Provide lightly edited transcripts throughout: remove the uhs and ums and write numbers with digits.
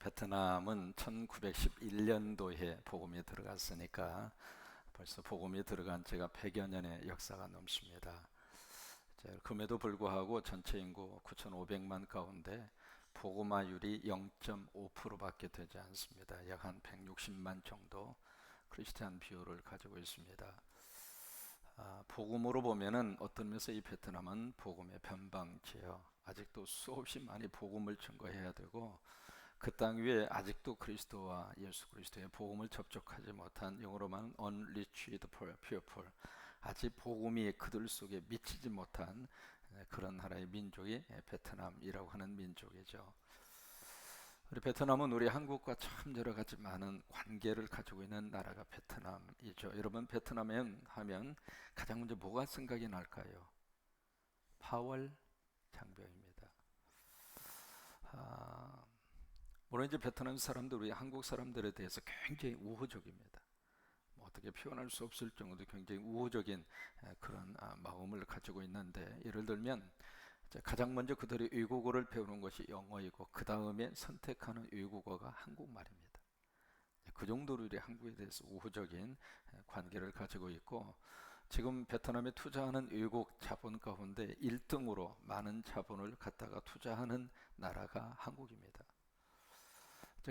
베트남은 1911년도에 복음이 들어갔으니까 벌써 복음이 들어간 지가 100여 년의 역사가 넘습니다. 그럼에도 불구하고 전체 인구 9,500만 가운데 복음화율이 0.5%밖에 되지 않습니다. 약 한 160만 정도 크리스찬 비율을 가지고 있습니다. 복음으로 보면은 어떤 면에서 이 베트남은 복음의 변방지요. 아직도 수없이 많이 복음을 증거해야 되고 그 땅 위에 아직도 그리스도와 예수 그리스도의 복음을 접촉하지 못한, 영어로 말하면 unreached people, 아직 복음이 그들 속에 미치지 못한 그런 나라의 민족이 베트남이라고 하는 민족이죠. 우리 베트남은 우리 한국과 참 여러 가지 많은 관계를 가지고 있는 나라가 베트남이죠. 여러분, 베트남에 하면 가장 먼저 뭐가 생각이 날까요? 파월 장병입니다. 물론 이제 베트남 사람들, 우리 한국 사람들에 대해서 굉장히 우호적입니다. 뭐 어떻게 표현할 수 없을 정도로 굉장히 우호적인 그런 마음을 가지고 있는데, 예를 들면 가장 먼저 그들이 외국어를 배우는 것이 영어이고 그 다음에 선택하는 외국어가 한국말입니다. 그 정도로 우리 한국에 대해서 우호적인 관계를 가지고 있고, 지금 베트남에 투자하는 외국 자본 가운데 1등으로 많은 자본을 갖다가 투자하는 나라가 한국입니다.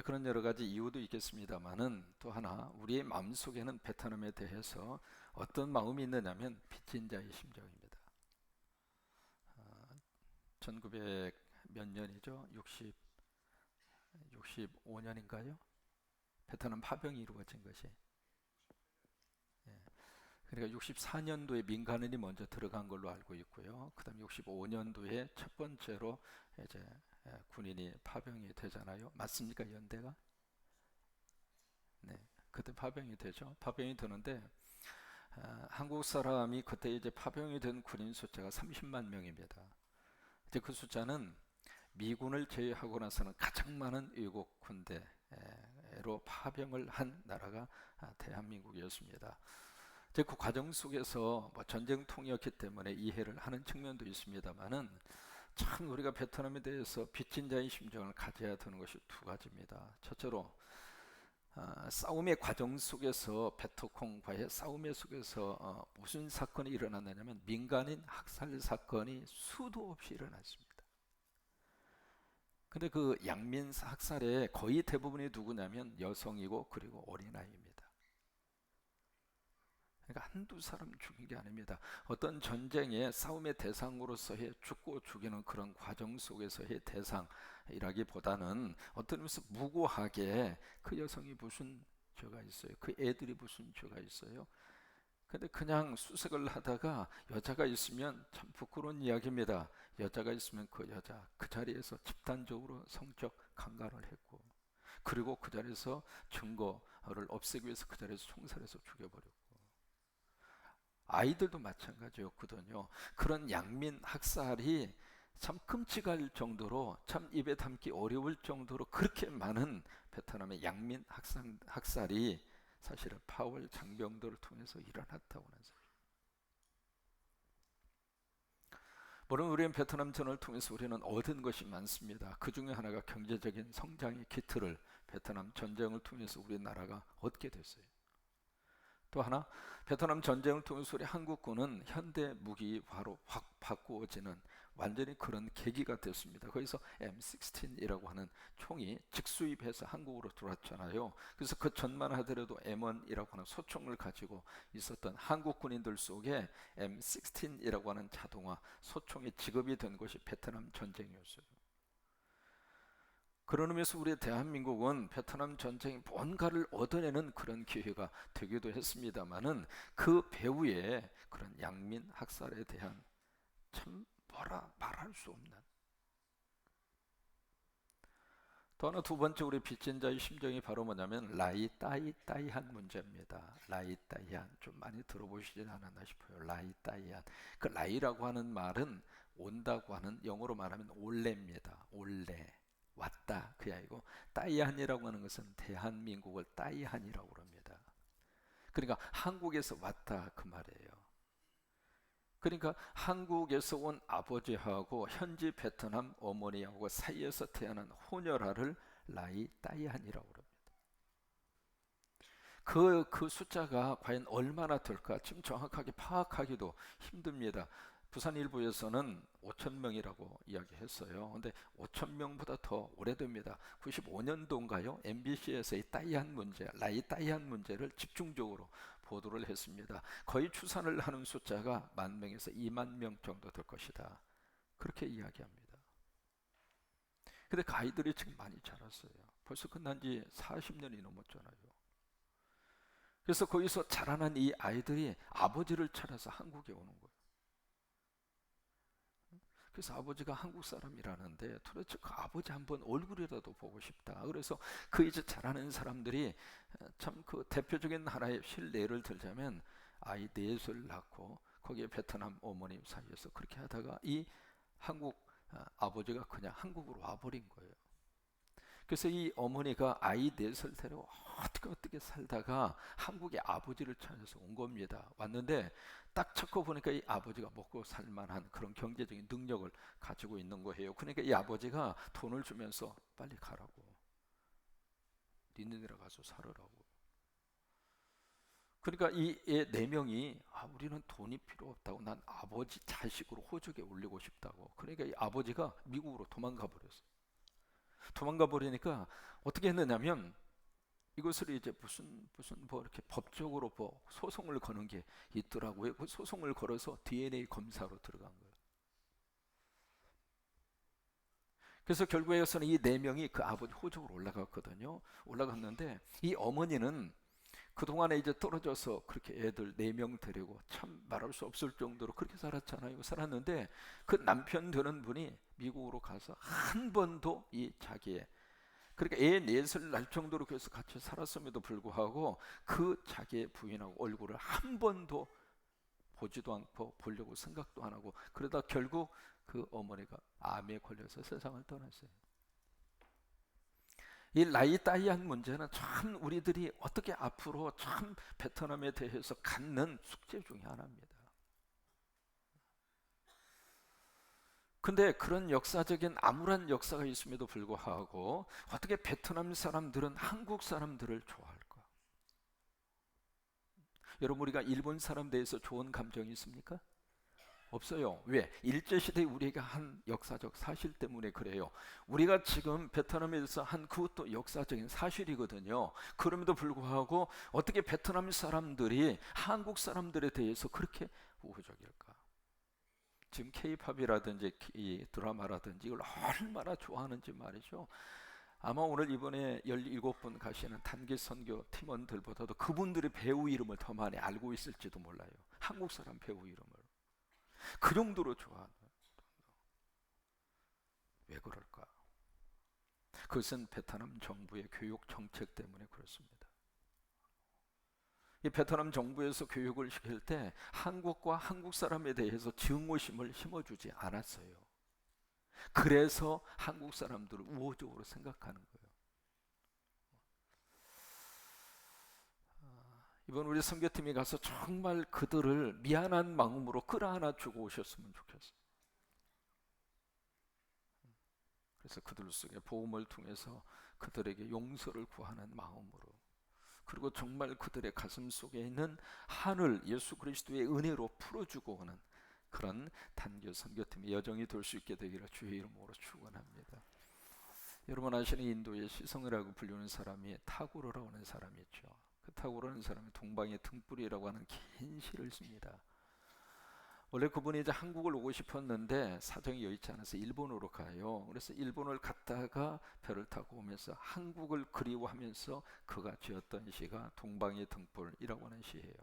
그런 여러 가지 이유도 있겠습니다만은, 또 하나 우리의 마음속에는 베트남에 대해서 어떤 마음이 있느냐면 빚진 자의 심정입니다. 1900 몇 년이죠? 65년인가요? 베트남 파병이 이루어진 것이. 그러니까 64년도에 민간인이 먼저 들어간 걸로 알고 있고요. 그다음 65년도에 첫 번째로 이제 군인이 파병이 되잖아요. 맞습니까? 연대가? 네. 그때 파병이 되죠. 파병이 되는데 한국 사람이 그때 이제 파병이 된 군인 숫자가 30만 명입니다. 이제 그 숫자는 미군을 제외하고 나서는 가장 많은 외국 군대로 파병을 한 나라가 대한민국이었습니다. 이제 그 과정 속에서 뭐 전쟁통이었기 때문에 이해를 하는 측면도 있습니다만은, 참 우리가 베트남에 대해서 빚진 자의 심정을 가져야 되는 것이 두 가지입니다. 첫째로 싸움의 과정 속에서, 베트콩과의 싸움의 속에서 무슨 사건이 일어났느냐면 민간인 학살 사건이 수도 없이 일어났습니다. 근데 그 양민 학살의 거의 대부분이 누구냐면 여성이고 그리고 어린아이입니다. 그러니까 한두 사람 죽인 게 아닙니다. 어떤 전쟁의 싸움의 대상으로서의 죽고 죽이는 그런 과정 속에서의 대상이라기보다는 어떤 의미에서 무고하게 그 여성이 무슨 죄가 있어요? 그 애들이 무슨 죄가 있어요? 근데 그냥 수색을 하다가 여자가 있으면, 참 부끄러운 이야기입니다. 여자가 있으면 그 여자 그 자리에서 집단적으로 성적 강간을 했고, 그리고 그 자리에서 증거를 없애기 위해서 그 자리에서 총살해서 죽여버렸고, 아이들도 마찬가지였거든요. 그런 양민 학살이 참 끔찍할 정도로, 참 입에 담기 어려울 정도로 그렇게 많은 베트남의 양민 학살이 사실은 파월 장병들을 통해서 일어났다고 하는 사실. 물론 우리는 베트남 전을 통해서 우리는 얻은 것이 많습니다. 그 중에 하나가 경제적인 성장의 기틀을 베트남 전쟁을 통해서 우리나라가 얻게 됐어요. 또 하나, 베트남 전쟁을 통해서 우리 한국군은 현대 무기화로 확 바꾸어지는 완전히 그런 계기가 됐습니다. 거기서 M16이라고 하는 총이 직수입해서 한국으로 들어왔잖아요. 그래서 그 전만 하더라도 M1이라고 하는 소총을 가지고 있었던 한국 군인들 속에 M16이라고 하는 자동화 소총이 지급이 된 것이 베트남 전쟁이었어요. 그런 의미에서 우리 대한민국은 베트남 전쟁이 뭔가를 얻어내는 그런 기회가 되기도 했습니다만은, 그 배후에 그런 양민 학살에 대한 참 뭐라 말할 수 없는, 또 하나 두 번째 우리 빚진 자의 심정이 바로 뭐냐면 라이따이한 문제입니다. 라이따이한, 좀 많이 들어보시지 않았나 싶어요. 라이따이한. 그 라이라고 하는 말은 온다고 하는, 영어로 말하면 올레입니다. 올레. 왔다 그게 아니고, 따이한이라고 하는 것은 대한민국을 따이한이라고 합니다. 그러니까 한국에서 왔다 그 말이에요. 그러니까 한국에서 온 아버지하고 현지 베트남 어머니하고 사이에서 태어난 호녀라를 라이 따이한이라고 합니다. 그 숫자가 과연 얼마나 될까 지금 정확하게 파악하기도 힘듭니다. 부산 일부에서는 5천 명이라고 이야기했어요. 근데 5천 명보다 더 오래됩니다. 95년도인가요? MBC에서 따이한 문제, 라이 따이한 문제를 집중적으로 보도를 했습니다. 거의 추산을 하는 숫자가 1만 명에서 2만 명 정도 될 것이다. 그렇게 이야기합니다. 근데 가이들이 지금 많이 자랐어요. 벌써 끝난 지 40년이 넘었잖아요. 그래서 거기서 자라난 이 아이들이 아버지를 찾아서 한국에 오는 거예요. 그래서 아버지가 한국 사람이라는데 도대체 그 아버지 한번 얼굴이라도 보고 싶다. 그래서 그 이제 자라는 사람들이 참 그 대표적인 하나의 실례를 들자면 아이 넷을 낳고 거기에 베트남 어머님 사이에서 그렇게 하다가 이 한국 아버지가 그냥 한국으로 와버린 거예요. 그래서 이 어머니가 아이 넷을 데리고 어떻게 살다가 한국의 아버지를 찾아서 온 겁니다. 왔는데 딱 찾고 보니까 이 아버지가 먹고 살만한 그런 경제적인 능력을 가지고 있는 거예요. 그러니까 이 아버지가 돈을 주면서 빨리 가라고, 니네들 가서 살으라고. 그러니까 이 네 명이 우리는 돈이 필요 없다고, 난 아버지 자식으로 호적에 올리고 싶다고. 그러니까 이 아버지가 미국으로 도망가 버렸어요. 도망가 버리니까 어떻게 했느냐면 이것을 이제 무슨 뭐 이렇게 법적으로 뭐 소송을 거는 게 있더라고요. 그 소송을 걸어서 DNA 검사로 들어간 거예요. 그래서 결국에서는 이 네 명이 그 아버지 호적으로 올라갔거든요. 올라갔는데 이 어머니는 그동안에 이제 떨어져서 그렇게 애들 4명 데리고 참 말할 수 없을 정도로 그렇게 살았잖아요. 살았는데 그 남편 되는 분이 미국으로 가서 한 번도 이 자기의, 그러니까 애 넷을 낳을 정도로 그래서 같이 살았음에도 불구하고 그 자기의 부인하고 얼굴을 한 번도 보지도 않고 보려고 생각도 안 하고, 그러다 결국 그 어머니가 암에 걸려서 세상을 떠났어요. 이 라이따이한 문제는 참 우리들이 어떻게 앞으로 참 베트남에 대해서 갖는 숙제 중에 하나입니다. 근데 그런 역사적인 암울한 역사가 있음에도 불구하고 어떻게 베트남 사람들은 한국 사람들을 좋아할까? 여러분, 우리가 일본 사람 대해서 좋은 감정이 있습니까? 없어요. 왜? 일제시대에 우리가 한 역사적 사실 때문에 그래요. 우리가 지금 베트남에서 한 그것도 역사적인 사실이거든요. 그럼에도 불구하고 어떻게 베트남 사람들이 한국 사람들에 대해서 그렇게 우호적일까? 지금 K-팝이라든지 이 드라마라든지 이걸 얼마나 좋아하는지 말이죠. 아마 오늘 이번에 17분 가시는 단기 선교 팀원들보다도 그분들의 배우 이름을 더 많이 알고 있을지도 몰라요. 한국 사람 배우 이름을. 그 정도로 좋아하는. 왜 그럴까? 그것은 베트남 정부의 교육 정책 때문에 그렇습니다. 이 베트남 정부에서 교육을 시킬 때 한국과 한국 사람에 대해서 증오심을 심어주지 않았어요. 그래서 한국 사람들을 우호적으로 생각하는 거예요. 이번 우리 선교팀이 가서 정말 그들을 미안한 마음으로 끌어안아 주고 오셨으면 좋겠어요. 그래서 그들 속에 복음을 통해서 그들에게 용서를 구하는 마음으로, 그리고 정말 그들의 가슴 속에 있는 한을 예수 그리스도의 은혜로 풀어주고 오는 그런 단교 선교팀의 여정이 될 수 있게 되기를 주의 이름으로 축원합니다. 여러분 아시는 인도의 시성이라고 불리는 사람이 타고르라고 하는 사람이 있죠. 그 타고르는 사람이 동방의 등불이라고 하는 긴 시를 씁니다. 원래 그분이 이제 한국을 오고 싶었는데 사정이 여의치 않아서 일본으로 가요. 그래서 일본을 갔다가 배를 타고 오면서 한국을 그리워하면서 그가 지었던 시가 동방의 등불이라고 하는 시예요.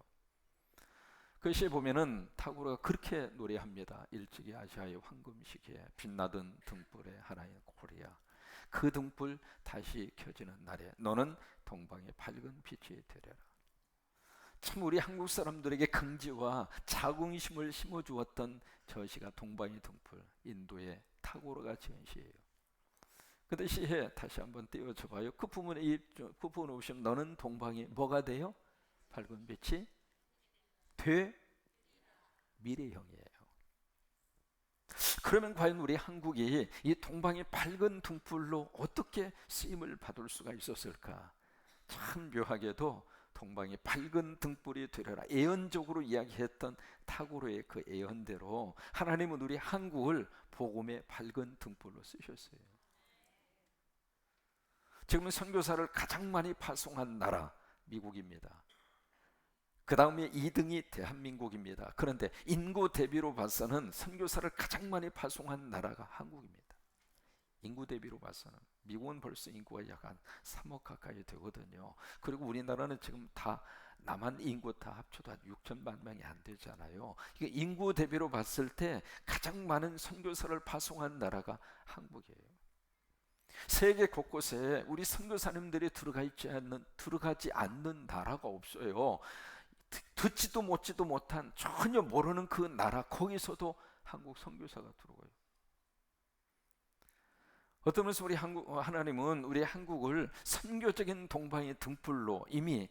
그 시에 보면은 타고르가 그렇게 노래합니다. 일찍이 아시아의 황금 시기에 빛나던 등불의 하나인 코리아, 그 등불 다시 켜지는 날에 너는 동방의 밝은 빛이 되리라. 참 우리 한국 사람들에게 긍지와 자긍심을 심어주었던 저 시가 동방의 등불, 인도의 타고르가 지은 시예요. 근데 시에 다시 한번 띄워줘 봐요. 그 부분에 오시면 너는 동방이 뭐가 돼요? 밝은 빛이 돼 미래형이에요. 그러면 과연 우리 한국이 이 동방의 밝은 등불로 어떻게 쓰임을 받을 수가 있었을까? 참 묘하게도 동방의 밝은 등불이 되려라 예언적으로 이야기했던 타고르의 그 예언대로 하나님은 우리 한국을 복음의 밝은 등불로 쓰셨어요. 지금은 선교사를 가장 많이 파송한 나라 미국입니다. 그 다음에 2등이 대한민국입니다. 그런데 인구 대비로 봐서는 선교사를 가장 많이 파송한 나라가 한국입니다. 인구 대비로 봐서는 미국은 벌써 인구가 약 한 3억 가까이 되거든요. 그리고 우리나라는 지금 다 남한 인구 다 합쳐도 한 6천만 명이 안 되잖아요. 이게 인구 대비로 봤을 때 가장 많은 선교사를 파송한 나라가 한국이에요. 세계 곳곳에 우리 선교사님들이 들어가지 않는 나라가 없어요. 듣지도 못지도 못한 전혀 모르는 그 나라 거기서도 한국 선교사가 들어가요. 어떤 면에서 우리 하나님은 우리 한국을 선교적인 동방의 등불로 이미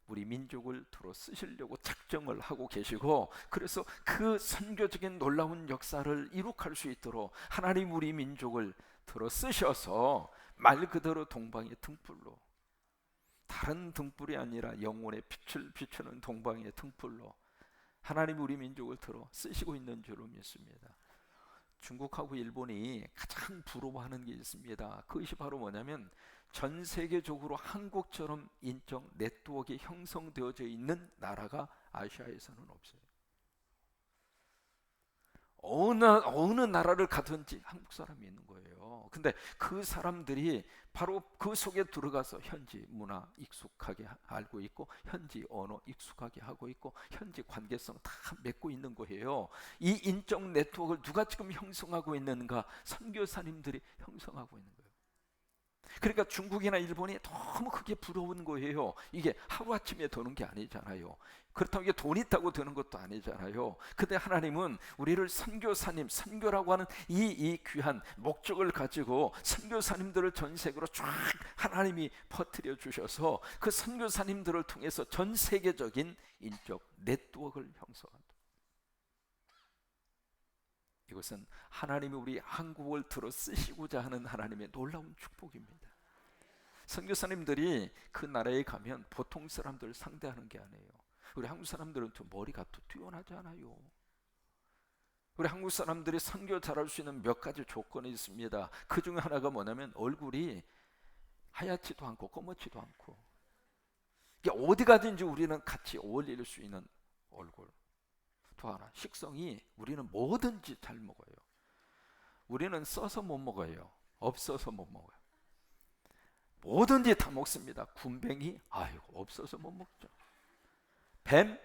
우리 민족을 들어 쓰시려고 작정을 하고 계시고, 그래서 그 선교적인 놀라운 역사를 이룩할 수 있도록 하나님 우리 민족을 들어 쓰셔서 말 그대로 동방의 등불로, 다른 등불이 아니라 영혼의 빛을 비추는 동방의 등불로 하나님 우리 민족을 들어 쓰시고 있는 줄로 믿습니다. 중국하고 일본이 가장 부러워하는 게 있습니다. 그것이 바로 뭐냐면 전 세계적으로 한국처럼 인적 네트워크가 형성되어져 있는 나라가 아시아에서는 없어요. 어느 나라를 가든지 한국 사람이 있는 거예요. 근데 그 사람들이 바로 그 속에 들어가서 현지 문화 익숙하게 알고 있고, 현지 언어 익숙하게 하고 있고, 현지 관계성 다 맺고 있는 거예요. 이 인적 네트워크를 누가 지금 형성하고 있는가? 선교사님들이 형성하고 있는 거예요. 그러니까 중국이나 일본이 너무 그게 부러운 거예요. 이게 하루아침에 되는 게 아니잖아요. 그렇다고 이게 돈 있다고 되는 것도 아니잖아요. 근데 하나님은 우리를 선교사님, 선교라고 하는 이 귀한 목적을 가지고 선교사님들을 전 세계로 쫙 하나님이 퍼뜨려 주셔서 그 선교사님들을 통해서 전 세계적인 인적 네트워크를 형성한다. 이것은 하나님이 우리 한국을 들어 쓰시고자 하는 하나님의 놀라운 축복입니다. 선교사님들이 그 나라에 가면 보통 사람들을 상대하는 게 아니에요. 우리 한국 사람들은 좀 머리가 또 뛰어나지 않아요. 우리 한국 사람들이 선교 잘할 수 있는 몇 가지 조건이 있습니다. 그 중에 하나가 뭐냐면 얼굴이 하얗지도 않고 검었지도 않고, 어디 가든지 우리는 같이 어울릴 수 있는 얼굴. 또 하나, 식성이 우리는 뭐든지 잘 먹어요. 우리는 써서 못 먹어요. 없어서 못 먹어요. 뭐든지 다 먹습니다. 군뱅이, 아이고 없어서 못 먹죠. 뱀,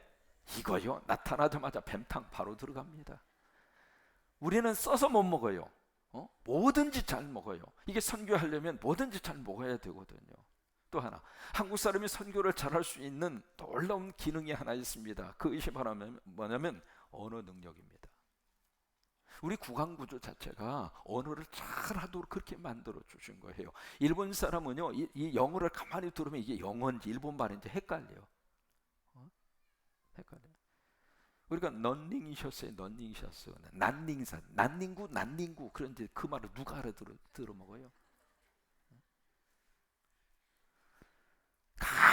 이거요 나타나자마자 뱀탕 바로 들어갑니다. 우리는 써서 못 먹어요. 뭐든지 잘 먹어요. 이게 선교하려면 뭐든지 잘 먹어야 되거든요. 또 하나, 한국 사람이 선교를 잘할 수 있는 놀라운 기능이 하나 있습니다. 그것이 바로 뭐냐면 언어 능력입니다. 우리 국왕구조 자체가 언어를 잘하도록 그렇게 만들어 주신 거예요. 일본 사람은요, 이 영어를 가만히 들으면 이게 영어인지 일본 말인지 헷갈려요. 헷갈려요. 우리가 넌닝이셨어요, 넌닝이셨어요. 난닝산, 난닝구 그런데 그 말을 누가 들어 먹어요?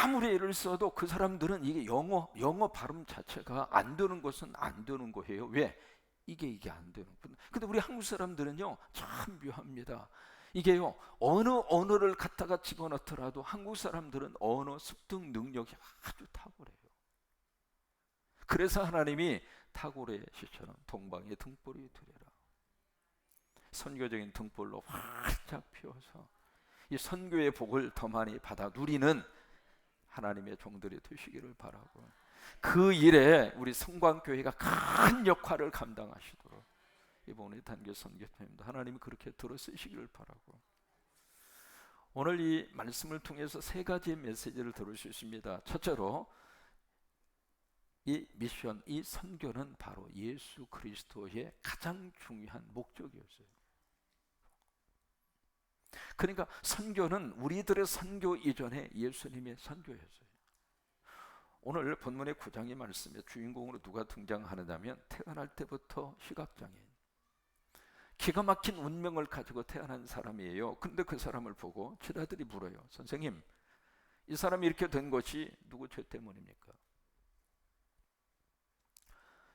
아무리 애를 써도 그 사람들은 이게 영어 발음 자체가 안 되는 것은 안 되는 거예요. 왜? 이게 안 되는. 근데 우리 한국 사람들은요 참 묘합니다. 이게요 어느 언어를 갖다가 집어넣더라도 한국 사람들은 언어 습득 능력이 아주 탁월해요. 그래서 하나님이 탁월의 시처럼 동방의 등불이 되리라. 선교적인 등불로 활짝 피워서 이 선교의 복을 더 많이 받아 누리는 하나님의 종들이 되시기를 바라고, 그 일에 우리 성광교회가 큰 역할을 감당하시도록 이번에 단교 선교팀도 하나님이 그렇게 들어 쓰시기를 바라고, 오늘 이 말씀을 통해서 세 가지의 메시지를 들을 수 있습니다. 첫째로 이 미션, 이 선교는 바로 예수 그리스도의 가장 중요한 목적이었어요. 그러니까 선교는 우리들의 선교 이전에 예수님의 선교였어요. 오늘 본문의 9장의 말씀에 주인공으로 누가 등장하느냐면 태어날 때부터 시각장애인, 기가 막힌 운명을 가지고 태어난 사람이에요. 근데 그 사람을 보고 제자들이 물어요. 선생님, 이 사람이 이렇게 된 것이 누구 죄 때문입니까?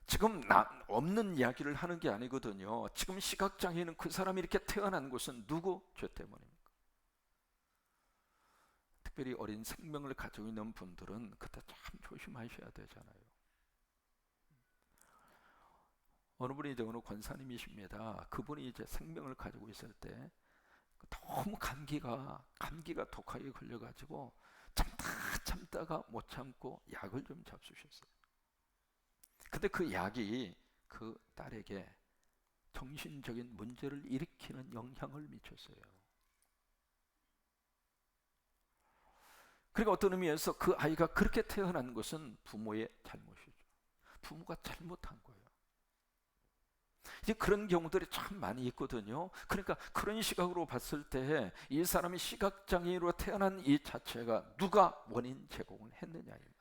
지금 없는 이야기를 하는 게 아니거든요. 지금 시각장애인은 그 사람이 이렇게 태어난 것은 누구 죄 때문입니까? 특별히 어린 생명을 가지고 있는 분들은 그때 참 조심하셔야 되잖아요. 어느 분이 이제 어느 권사님이십니다. 그분이 이제 생명을 가지고 있을 때 너무 감기가 독하게 걸려가지고 참다가 못 참고 약을 좀 잡수셨어요. 근데 그 약이 그 딸에게 정신적인 문제를 일으키는 영향을 미쳤어요. 그러니까 어떤 의미에서 그 아이가 그렇게 태어난 것은 부모의 잘못이죠. 부모가 잘못한 거예요. 이제 그런 경우들이 참 많이 있거든요. 그러니까 그런 시각으로 봤을 때 이 사람이 시각장애인으로 태어난 이 자체가 누가 원인 제공을 했느냐, 이 말이에요.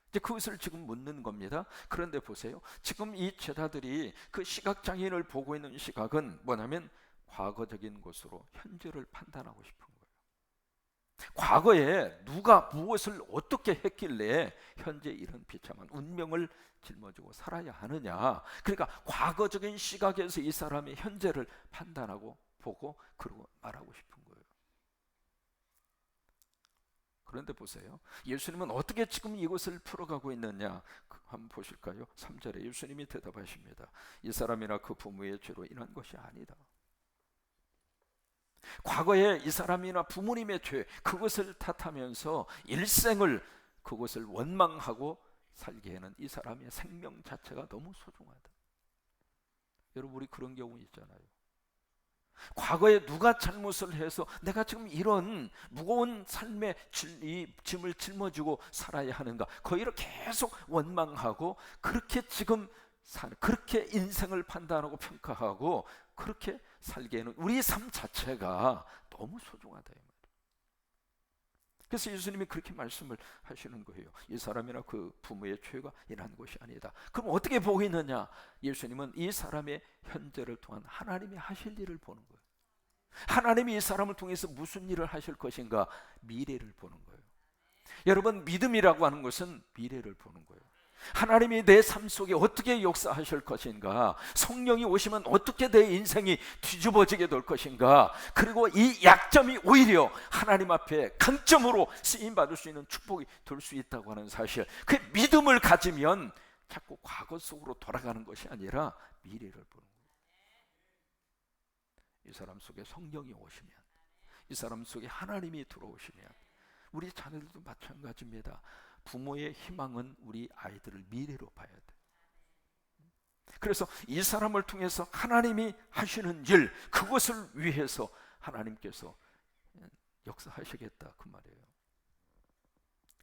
이제 그것을 지금 묻는 겁니다. 그런데 보세요. 지금 이 제자들이 그 시각장애인을 보고 있는 시각은 뭐냐면 과거적인 것으로 현재를 판단하고 싶은 거예요. 과거에 누가 무엇을 어떻게 했길래 현재 이런 비참한 운명을 짊어지고 살아야 하느냐. 그러니까 과거적인 시각에서 이 사람의 현재를 판단하고 보고 그러고 말하고 싶은 거예요. 그런데 보세요. 예수님은 어떻게 지금 이것을 풀어가고 있느냐 한번 보실까요? 3절에 예수님이 대답하십니다. 이 사람이나 그 부모의 죄로 인한 것이 아니다. 과거에 이 사람이나 부모님의 죄, 그것을 탓하면서 일생을 그것을 원망하고 살기에는 이 사람의 생명 자체가 너무 소중하다. 여러분, 우리 그런 경우 있잖아요. 과거에 누가 잘못을 해서 내가 지금 이런 무거운 삶의 짐을 짊어지고 살아야 하는가, 거기를 계속 원망하고 그렇게 지금 그렇게 인생을 판단하고 평가하고 그렇게 살기에는 우리 삶 자체가 너무 소중하다, 이 말이에요. 그래서 예수님이 그렇게 말씀을 하시는 거예요. 이 사람이나 그 부모의 죄가 인한 것이 아니다. 그럼 어떻게 보고 있느냐? 예수님은 이 사람의 현재를 통한 하나님이 하실 일을 보는 거예요. 하나님이 이 사람을 통해서 무슨 일을 하실 것인가? 미래를 보는 거예요. 여러분, 믿음이라고 하는 것은 미래를 보는 거예요. 하나님이 내 삶 속에 어떻게 역사하실 것인가, 성령이 오시면 어떻게 내 인생이 뒤집어지게 될 것인가, 그리고 이 약점이 오히려 하나님 앞에 강점으로 쓰임받을 수 있는 축복이 될 수 있다고 하는 사실, 그 믿음을 가지면 자꾸 과거 속으로 돌아가는 것이 아니라 미래를 보는 거예요. 이 사람 속에 성령이 오시면, 이 사람 속에 하나님이 들어오시면, 우리 자녀들도 마찬가지입니다. 부모의 희망은 우리 아이들을 미래로 봐야 돼. 그래서 이 사람을 통해서 하나님이 하시는 일, 그것을 위해서 하나님께서 역사하시겠다, 그 말이에요.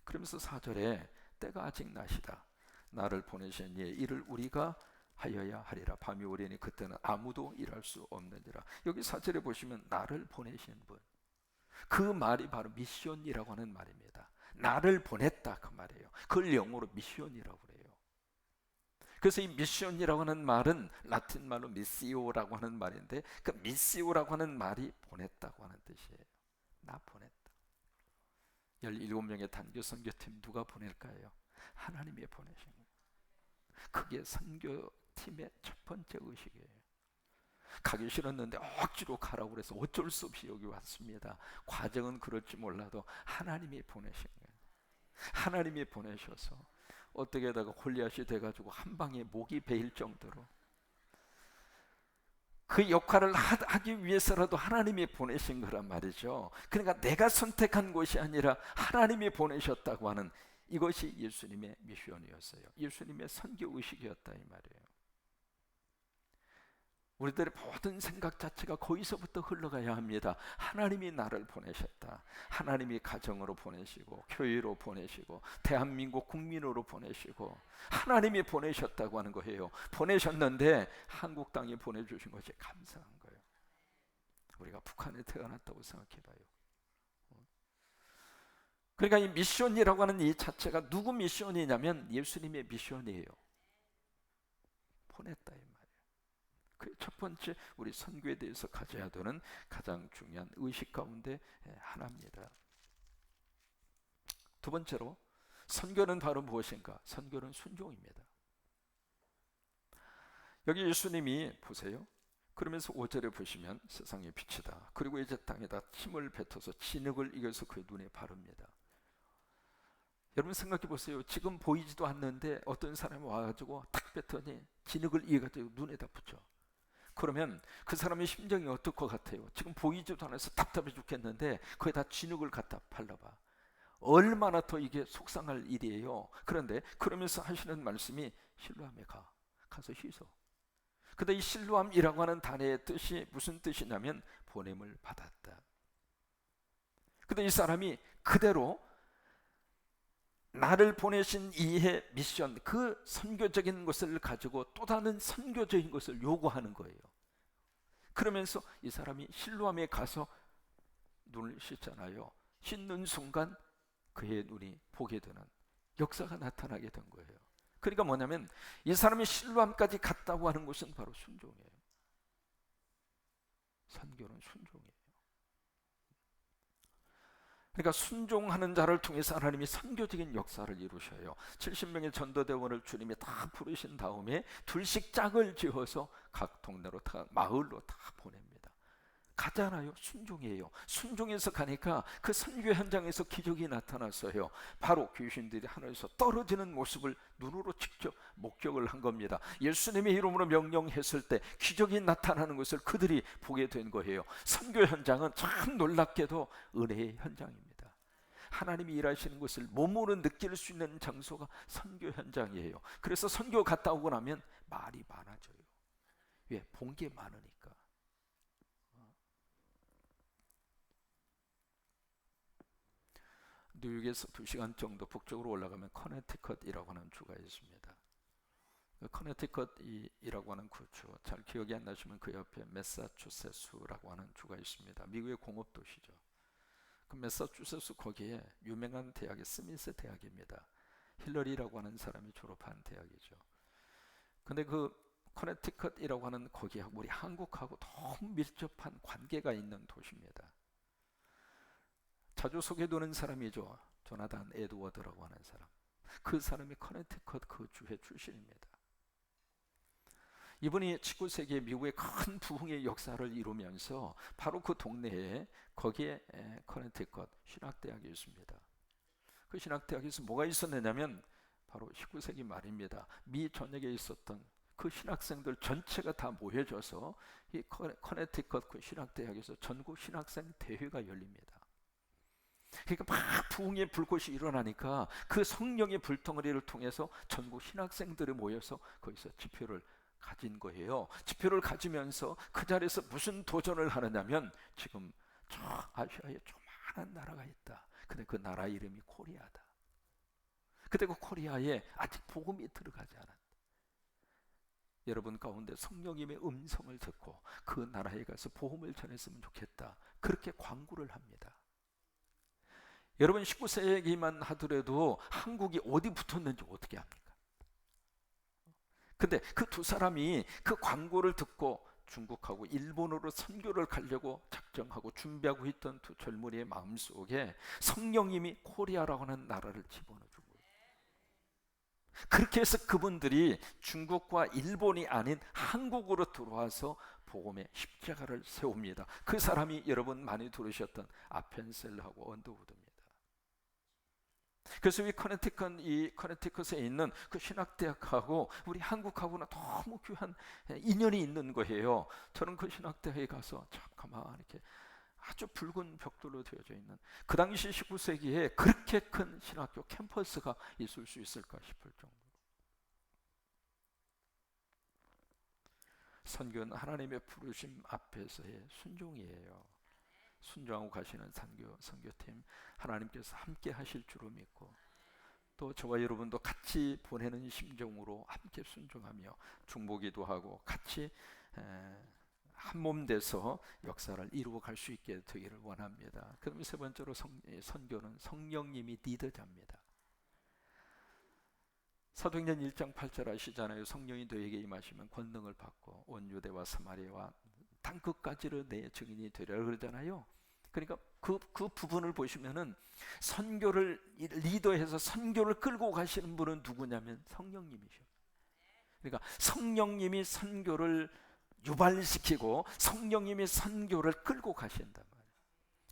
그러면서 4절에 때가 아직 낮이다. 나를 보내신 이의 일을 우리가 하여야 하리라. 밤이 오리니 그때는 아무도 일할 수 없느니라. 여기 4절에 보시면 나를 보내신 분, 그 말이 바로 미션이라고 하는 말입니다. 나를 보냈다, 그 말이에요. 그걸 영어로 미션이라고 그래요. 그래서 이 미션이라고 하는 말은 라틴 말로 미시오라고 하는 말인데, 그 미시오라고 하는 말이 보냈다고 하는 뜻이에요. 나 보냈다. 17명의 단교 선교팀 누가 보낼까요? 하나님이 보내신 거예요. 그게 선교팀의 첫 번째 의식이에요. 가기 싫었는데 억지로 가라고 그래서 어쩔 수 없이 여기 왔습니다. 과정은 그럴지 몰라도 하나님이 보내신 거예요. 하나님이 보내셔서 어떻게다가 골리앗이 돼가지고 한 방에 목이 베일 정도로 그 역할을 하기 위해서라도 하나님이 보내신 거란 말이죠. 그러니까 내가 선택한 것이 아니라 하나님이 보내셨다고 하는 이것이 예수님의 미션이었어요. 예수님의 선교의식이었다, 이 말이에요. 우리들의 모든 생각 자체가 거기서부터 흘러가야 합니다. 하나님이 나를 보내셨다. 하나님이 가정으로 보내시고 교회로 보내시고 대한민국 국민으로 보내시고 하나님이 보내셨다고 하는 거예요. 보내셨는데 한국 땅에 보내주신 것이 감사한 거예요. 우리가 북한에 태어났다고 생각해봐요. 그러니까 이 미션이라고 하는 이 자체가 누구 미션이냐면 예수님의 미션이에요. 보냈다, 이 말이에요. 그 첫 번째 우리 선교에 대해서 가져야 되는 가장 중요한 의식 가운데 하나입니다. 두 번째로 선교는 바로 무엇인가? 선교는 순종입니다. 여기 예수님이 보세요. 그러면서 5절에 보시면 세상의 빛이다. 그리고 이제 땅에다 침을 뱉어서 진흙을 이겨서 그의 눈에 바릅니다. 여러분 생각해 보세요. 지금 보이지도 않는데 어떤 사람이 와가지고 탁 뱉더니 진흙을 이겨가지고 눈에다 붙여. 그러면 그 사람의 심정이 어떨 것 같아요? 지금 보이지도 않아서 답답해 죽겠는데 거기다 진흙을 갖다 발라봐. 얼마나 더 이게 속상할 일이에요. 그런데 그러면서 하시는 말씀이 실로암에 가서 씻어. 근데 이 실로암이라고 하는 단어의 뜻이 무슨 뜻이냐면 보냄을 받았다. 근데 이 사람이 그대로 나를 보내신 이의 미션, 그 선교적인 것을 가지고 또 다른 선교적인 것을 요구하는 거예요. 그러면서 이 사람이 실로암에 가서 눈을 씻잖아요. 씻는 순간 그의 눈이 보게 되는 역사가 나타나게 된 거예요. 그러니까 뭐냐면 이 사람이 실로암까지 갔다고 하는 것은 바로 순종이에요. 선교는 순종이에요. 그러니까 순종하는 자를 통해서 하나님이 선교적인 역사를 이루셔요. 70명의 전도대원을 주님이 다 부르신 다음에 둘씩 짝을 지어서 각 동네로 다 마을로 다 보냅니다. 가잖아요. 순종이에요. 순종해서 가니까 그 선교 현장에서 기적이 나타났어요. 바로 귀신들이 하늘에서 떨어지는 모습을 눈으로 직접 목격을 한 겁니다. 예수님의 이름으로 명령했을 때 기적이 나타나는 것을 그들이 보게 된 거예요. 선교 현장은 참 놀랍게도 은혜의 현장입니다. 하나님이 일하시는 것을 몸으로 느낄 수 있는 장소가 선교 현장이에요. 그래서 선교 갔다 오고 나면 말이 많아져요. 왜? 본 게 많으니까. 뉴욕에서 2시간 정도 북쪽으로 올라가면 커네티컷이라고 하는 주가 있습니다. 커네티컷이라고 하는 그 주, 잘 기억이 안 나시면 그 옆에 매사추세츠라고 하는 주가 있습니다. 미국의 공업 도시죠. 그 매사추세츠 거기에 유명한 대학이 스미스 대학입니다. 힐러리라고 하는 사람이 졸업한 대학이죠. 근데 그 커네티컷이라고 하는 거기하고 우리 한국하고 너무 밀접한 관계가 있는 도시입니다. 자주 소개되는 사람이죠. 조나단 에드워드라고 하는 사람. 그 사람이 커네티컷 그 주의 출신입니다. 이분이 19세기에 미국의 큰 부흥의 역사를 이루면서 바로 그 동네에 거기에 커네티컷 신학대학이 있습니다. 그 신학대학에서 뭐가 있었느냐면 바로 19세기 말입니다. 미 전역에 있었던 그 신학생들 전체가 다 모여져서 이 커네티컷 그 신학대학에서 전국 신학생 대회가 열립니다. 그러니까 막 부흥의 불꽃이 일어나니까 그 성령의 불덩어리를 통해서 전국 신학생들이 모여서 거기서 집회를 가진 거예요. 집회를 가지면서 그 자리에서 무슨 도전을 하느냐면 지금 저 아시아에 조그마한 나라가 있다. 근데 그 나라 이름이 코리아다. 근데 그 코리아에 아직 복음이 들어가지 않았다. 여러분 가운데 성령님의 음성을 듣고 그 나라에 가서 복음을 전했으면 좋겠다. 그렇게 광고를 합니다. 여러분 19세기만 하더라도 한국이 어디 붙었는지 어떻게 합니까? 근데 그 두 사람이 그 광고를 듣고 중국하고 일본으로 선교를 가려고 작정하고 준비하고 있던 두 젊은이의 마음속에 성령님이 코리아라고 하는 나라를 집어넣어준 거예요. 그렇게 해서 그분들이 중국과 일본이 아닌 한국으로 들어와서 복음의 십자가를 세웁니다. 그 사람이 여러분 많이 들으셨던 아펜셀하고 언더우드입니다. 그래서 이 커네티컷에 있는 그 신학대학하고 우리 한국하고는 너무 귀한 인연이 있는 거예요. 저는 그 신학대학에 가서 참 가만히 이렇게 아주 붉은 벽돌로 되어져 있는 그 당시 19세기에 그렇게 큰 신학교 캠퍼스가 있을 수 있을까 싶을 정도로. 선교는 하나님의 부르심 앞에서의 순종이에요. 순종하고 가시는 선교팀 하나님께서 함께 하실 줄로 믿고 또 저와 여러분도 같이 보내는 심정으로 함께 순종하며 중보기도 하고 같이 한 몸 돼서 역사를 이루어 갈 수 있게 되기를 원합니다. 그럼 세 번째로 선교는 성령님이 리더자입니다. 사도행전 1장 8절 아시잖아요. 성령이 너에게 임하시면 권능을 받고 온 유대와 사마리아와 땅 끝까지를 내 증인이 되리라 그러잖아요. 그러니까 그 부분을 보시면은 선교를 리더해서 선교를 끌고 가시는 분은 누구냐면 성령님이셔. 그러니까 성령님이 선교를 유발시키고 성령님이 선교를 끌고 가신단 말이에요.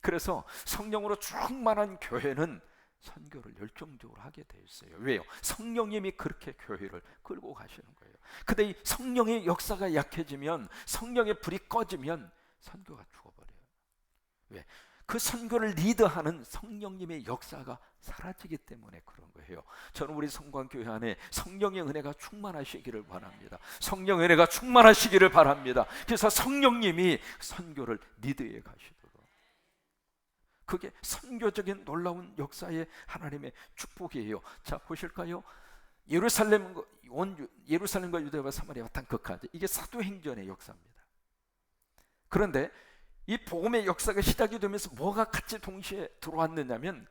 그래서 성령으로 충만한 교회는 선교를 열정적으로 하게 돼 있어요. 왜요? 성령님이 그렇게 교회를 끌고 가시는 거예요. 근데 이 성령의 역사가 약해지면, 성령의 불이 꺼지면 선교가 죽어버려요. 왜? 그 선교를 리드하는 성령님의 역사가 사라지기 때문에 그런 거예요. 저는 우리 성광교회 안에 성령의 은혜가 충만하시기를 바랍니다. 성령의 은혜가 충만하시기를 바랍니다. 그래서 성령님이 선교를 리드해 가시도록, 그게 선교적인 놀라운 역사의 하나님의 축복이에요. 자, 보실까요? 예루살렘과 유대와 사마리아와 땅 끝까지, 이게 사도행전의 역사입니다. 그런데 이 복음의 역사가 시작이 되면서 뭐가 같이 동시에 들어왔느냐면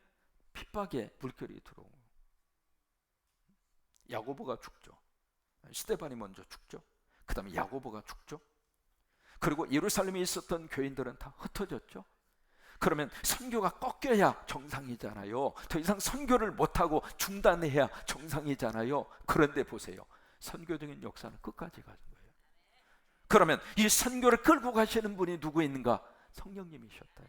핍박의 물결이 들어오고, 야고보가 죽죠. 스데반이 먼저 죽죠. 그 다음에 야고보가 죽죠. 그리고 예루살렘에 있었던 교인들은 다 흩어졌죠. 그러면 선교가 꺾여야 정상이잖아요. 더 이상 선교를 못하고 중단해야 정상이잖아요. 그런데 보세요, 선교적인 역사는 끝까지 가는 거예요. 그러면 이 선교를 끌고 가시는 분이 누구 있는가? 성령님이셨다.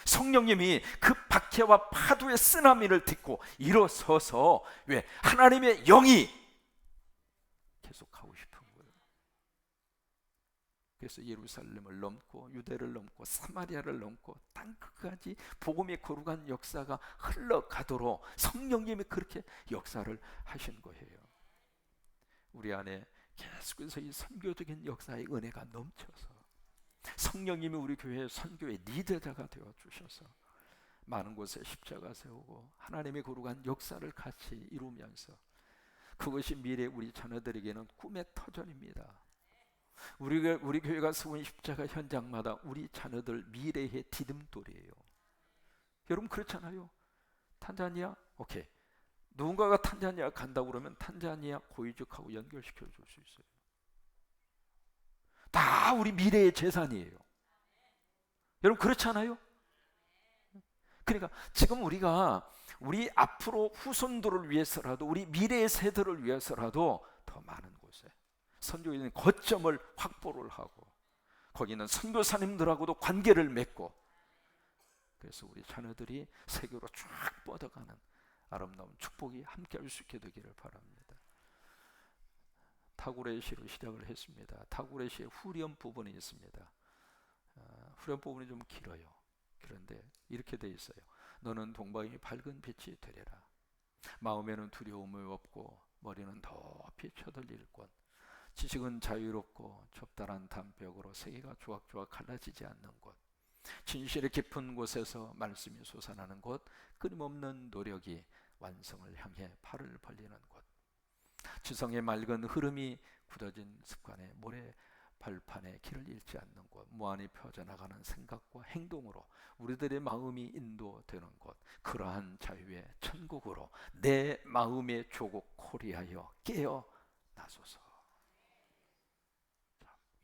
성령님이 그 박해와 파도의 쓰나미를 딛고 일어서서, 왜? 하나님의 영이 계속하고 싶은 거예요. 그래서 예루살렘을 넘고 유대를 넘고 사마리아를 넘고 땅 끝까지 복음의 거룩한 역사가 흘러가도록 성령님이 그렇게 역사를 하신 거예요. 우리 안에 계속해서 이 선교적인 역사의 은혜가 넘쳐서 성령님이 우리 교회의 선교의 리더자가 되어 주셔서 많은 곳에 십자가 세우고 하나님의 거룩한 역사를 같이 이루면서, 그것이 미래 우리 자녀들에게는 꿈의 터전입니다. 우리 교회가 세운 십자가 현장마다 우리 자녀들 미래의 디딤돌이에요. 여러분 그렇잖아요. 탄자니아, 오케이, 누군가가 탄자니아 간다고 그러면 탄자니아 고위직하고 연결시켜 줄 수 있어요. 다 우리 미래의 재산이에요. 여러분 그렇잖아요. 그러니까 지금 우리가 우리 앞으로 후손들을 위해서라도, 우리 미래의 세대를 위해서라도 더 많은 곳에 선교의 거점을 확보를 하고, 거기는 선교사님들하고도 관계를 맺고, 그래서 우리 자녀들이 세계로 쫙 뻗어가는 아름다운 축복이 함께할 수 있게 되기를 바랍니다. 타구레 시로 시작을 했습니다. 타구레 시의 후렴 부분이 있습니다. 후렴 부분이 좀 길어요. 그런데 이렇게 돼 있어요. 너는 동방이 밝은 빛이 되리라. 마음에는 두려움이 없고 머리는 높이 쳐들릴 곳. 지식은 자유롭고 좁다란 담벽으로 세계가 조각조각 갈라지지 않는 곳. 진실의 깊은 곳에서 말씀이 솟아나는 곳. 끊임없는 노력이 완성을 향해 팔을 벌리는 곳. 지성의 맑은 흐름이 굳어진 습관의 모래 발판에 길을 잃지 않는 곳. 무한히 펴져나가는 생각과 행동으로 우리들의 마음이 인도되는 곳. 그러한 자유의 천국으로 내 마음의 조국 코리아여 깨어나소서.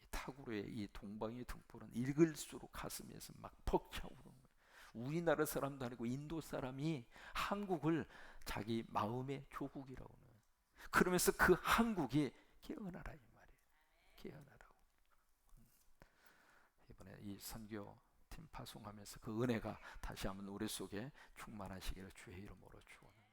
이 타구르의 이 동방의 등불은 읽을수록 가슴에서 막 벅차오르는 거예요. 우리나라 사람도 아니고 인도 사람이 한국을 자기 마음의 조국이라고 하는, 그러면서 그 한국이 깨어나라 이 말이에요. 깨어나라고. 이번에 이 선교팀 파송하면서 그 은혜가 다시 한번 우리 속에 충만하시기를 주의 이름으로 축원합니다.